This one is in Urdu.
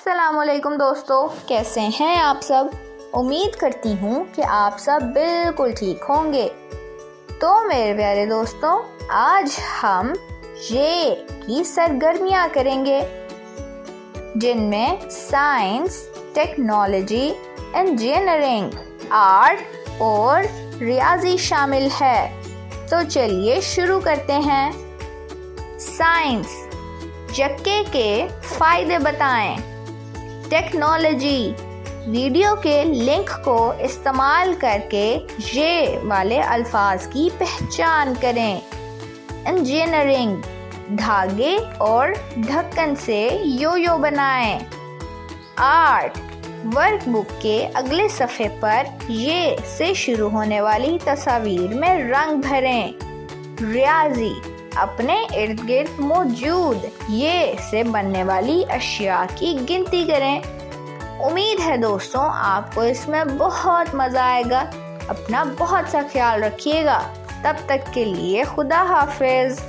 السلام علیکم دوستو، کیسے ہیں آپ سب؟ امید کرتی ہوں کہ آپ سب بالکل ٹھیک ہوں گے۔ تو میرے پیارے دوستوں، آج ہم یہ کی سرگرمیاں کریں گے جن میں سائنس، ٹیکنالوجی، انجینئرنگ، آرٹ اور ریاضی شامل ہے۔ تو چلیے شروع کرتے ہیں۔ سائنس، چکے کے فائدے بتائیں۔ ٹیکنالوجی، ویڈیو کے لنک کو استعمال کر کے یہ والے الفاظ کی پہچان کریں۔ انجینئرنگ، دھاگے اور ڈھکن سے یو بنائیں۔ آرٹ، ورک بک کے اگلے صفحے پر یہ سے شروع ہونے والی تصاویر میں رنگ بھریں۔ ریاضی، اپنے ارد گرد موجود یہ سے بننے والی اشیاء کی گنتی کریں۔ امید ہے دوستوں آپ کو اس میں بہت مزہ آئے گا۔ اپنا بہت سا خیال رکھیے گا۔ تب تک کے لیے خدا حافظ۔